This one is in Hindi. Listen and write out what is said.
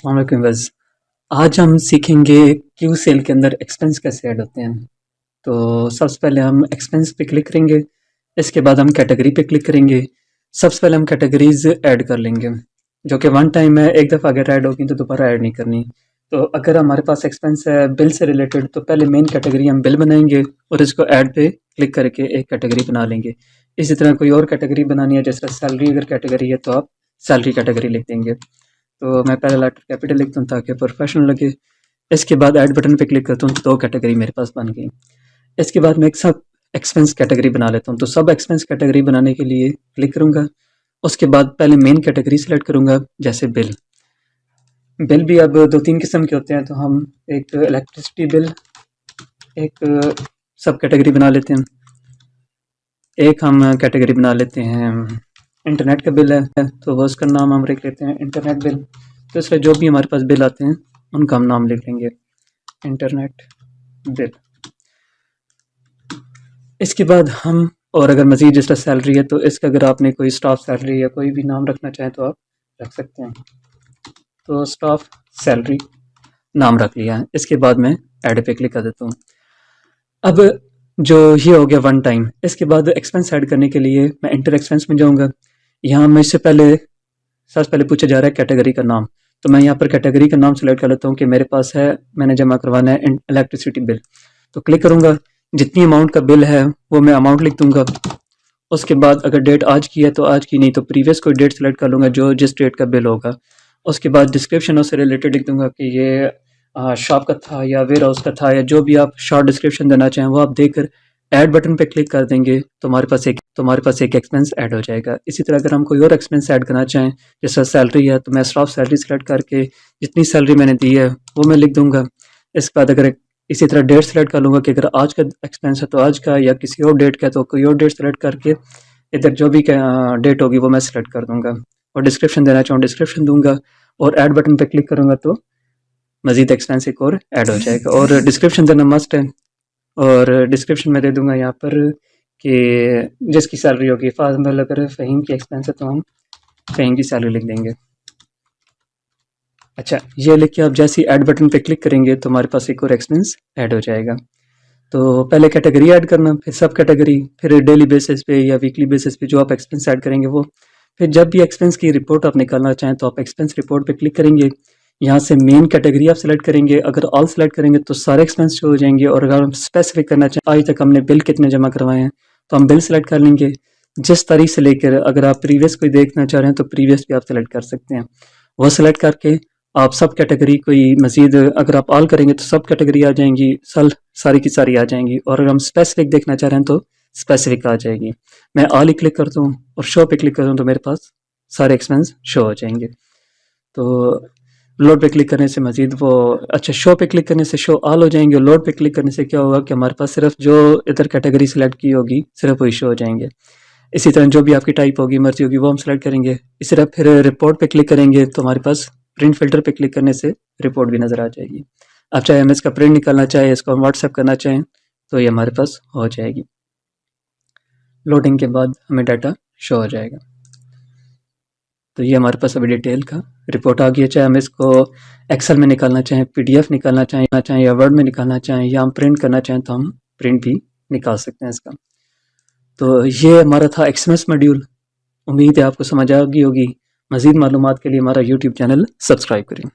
अस्सलाम वालेकुम बस आज हम सीखेंगे क्यू सेल के अंदर एक्सपेंस कैसे ऐड होते हैं। तो सबसे पहले हम एक्सपेंस पे क्लिक करेंगे। इसके बाद हम कैटेगरी पे क्लिक करेंगे। सबसे पहले हम कैटेगरीज ऐड कर लेंगे जो कि वन टाइम है, एक दफ़ा अगर ऐड होगी तो दोबारा ऐड नहीं करनी। तो अगर हमारे पास एक्सपेंस है बिल से रिलेटेड तो पहले मेन कैटेगरी हम बिल बनाएंगे और इसको ऐड पे क्लिक करके एक कैटेगरी बना लेंगे। इसी तरह कोई और कैटेगरी बनानी है, जैसे सैलरी अगर कैटेगरी है तो आप सैलरी कैटेगरी लिख देंगे। तो मैं पहले लेटर कैपिटल लिखता हूँ ताकि प्रोफेशनल लगे। इसके बाद ऐड बटन पे क्लिक करता हूँ तो 2 कैटेगरी मेरे पास बन गई। इसके बाद मैं एक सब एक्सपेंस कैटेगरी बना लेता हूँ। तो सब एक्सपेंस कैटेगरी बनाने के लिए क्लिक करूँगा। उसके बाद पहले मेन कैटेगरी सेलेक्ट करूँगा, जैसे बिल। बिल भी अब 2-3 किस्म के होते हैं, तो हम एक इलेक्ट्रिसिटी बिल एक सब कैटेगरी बना लेते हैं। एक हम कैटेगरी बना लेते हैं इंटरनेट का बिल है, तो वो उसका नाम हम लिख लेते हैं इंटरनेट बिल। तो इसमें जो भी हमारे पास बिल आते हैं उनका हम नाम लिख लेंगे इंटरनेट बिल। इसके बाद हम और अगर मज़ीद जिस तरह सैलरी है तो इसका अगर आपने कोई स्टाफ सैलरी या कोई भी नाम रखना चाहें तो आप रख सकते हैं। तो स्टाफ सैलरी नाम रख लिया है। इसके बाद मैं ऐड पे क्लिक कर देता हूँ। अब जो ये हो गया वन टाइम। इसके बाद एक्सपेंस ऐड करने के लिए मैं इंटर एक्सपेंस में जाऊँगा। यहाँ मैं इससे पहले सबसे पहले पूछा जा रहा है कैटेगरी का नाम। तो मैं यहाँ पर कैटेगरी का नाम सेलेक्ट कर लेता हूँ कि मेरे पास है, मैंने जमा करवाना है इलेक्ट्रिसिटी बिल। तो क्लिक करूँगा, जितनी अमाउंट का बिल है वो मैं अमाउंट लिख दूँगा। उसके बाद अगर डेट आज की है तो आज की, नहीं तो प्रीवियस कोई डेट सेलेक्ट कर लूँगा जो जिस डेट का बिल होगा। उसके बाद डिस्क्रिप्शन उससे रिलेटेड लिख दूँगा कि ये शॉप का था या वेयर हाउस का था, या जो भी आप शॉर्ट डिस्क्रिप्शन देना चाहें वो आप देकर ऐड बटन पे क्लिक कर देंगे तो हमारे पास एक एक्सपेंस ऐड हो जाएगा। इसी तरह अगर हम कोई और एक्सपेंस ऐड करना चाहें, जैसे सैलरी है तो मैं स्टाफ सैलरी सेलेक्ट करके जितनी सैलरी मैंने दी है वो मैं लिख दूँगा। इसके बाद अगर इसी तरह डेट सेलेक्ट कर लूँगा कि अगर आज का एक्सपेंस है तो आज का, या किसी और डेट का है तो कोई और डेट सेलेक्ट करके इधर जो भी डेट होगी वो मैं सेलेक्ट कर दूँगा। और डिस्क्रिप्शन देना चाहूँ डिस्क्रिप्शन दूँगा और ऐड बटन पे क्लिक करूँगा तो मज़ीद एक्सपेंस एक और ऐड हो जाएगा। और डिस्क्रिप्शन देना मस्ट है। और डिस्क्रिप्शन में दे दूँगा यहाँ पर कि जिसकी सैलरी होगी, फॉर एग्जाम्पल अगर फ़हीम की एक्सपेंस है तो हम फ़हीम की सैलरी लिख देंगे। अच्छा, ये लिख के आप जैसे ही ऐड बटन पे क्लिक करेंगे तो हमारे पास एक और एक्सपेंस ऐड हो जाएगा। तो पहले कैटेगरी ऐड करना, फिर सब कैटेगरी, फिर डेली बेसिस पे या वीकली बेसिस पे जो आप एक्सपेंस ऐड करेंगे वो। फिर जब भी एक्सपेंस की रिपोर्ट आप निकालना चाहें तो आप एक्सपेंस रिपोर्ट पे क्लिक करेंगे। यहाँ से मेन कैटेगरी आप सेलेक्ट करेंगे। अगर ऑल सेलेक्ट करेंगे तो सारे एक्सपेंस शो हो जाएंगे। और अगर हम स्पेसिफिक करना चाहें आज तक हमने बिल कितने जमा करवाए हैं तो हम बिल सेलेक्ट कर लेंगे। जिस तारीख से लेकर अगर आप प्रीवियस कोई देखना चाह रहे हैं तो प्रीवियस भी आप सेलेक्ट कर सकते हैं। वो सेलेक्ट करके आप सब कैटेगरी कोई मज़ीद अगर आप ऑल करेंगे तो सब कैटेगरी आ जाएंगी, सारी की सारी आ जाएंगी। और अगर हम स्पेसिफिक देखना चाह रहे हैं तो स्पेसिफिक आ जाएगी। मैं ऑल ही क्लिक करता हूँ और शो पे क्लिक करता हूँ तो मेरे पास सारे एक्सपेंस शो हो जाएंगे। तो लोड पे क्लिक करने से मज़ीद वो, अच्छा, शो पे क्लिक करने से शो ऑल हो जाएंगे। और लोड पे क्लिक करने से क्या होगा कि हमारे पास सिर्फ जो इधर कैटेगरी सेलेक्ट की होगी सिर्फ वही शो हो जाएंगे। इसी तरह जो भी आपकी टाइप होगी, मर्जी होगी, वो हम सेलेक्ट करेंगे। इसी तरह फिर रिपोर्ट पे क्लिक करेंगे तो हमारे पास प्रिंट फिल्टर पे क्लिक करने से रिपोर्ट भी नज़र आ जाएगी। आप चाहे हम इसका प्रिंट निकालना चाहें, इसको हम व्हाट्सएप करना चाहें तो ये हमारे पास हो जाएगी। लोडिंग के बाद हमें डाटा शो हो जाएगा। तो ये हमारे पास अभी डिटेल का रिपोर्ट आ गया। चाहे हम इसको एक्सेल में निकालना चाहें, पीडीएफ निकालना चाहें या वर्ड में निकालना चाहें, या हम प्रिंट करना चाहें तो हम प्रिंट भी निकाल सकते हैं इसका। तो ये हमारा था एक्सएमएस मॉड्यूल। उम्मीद है आपको समझ आ गई होगी। मज़ीद मालूमात के लिए हमारा यूट्यूब चैनल सब्सक्राइब करें।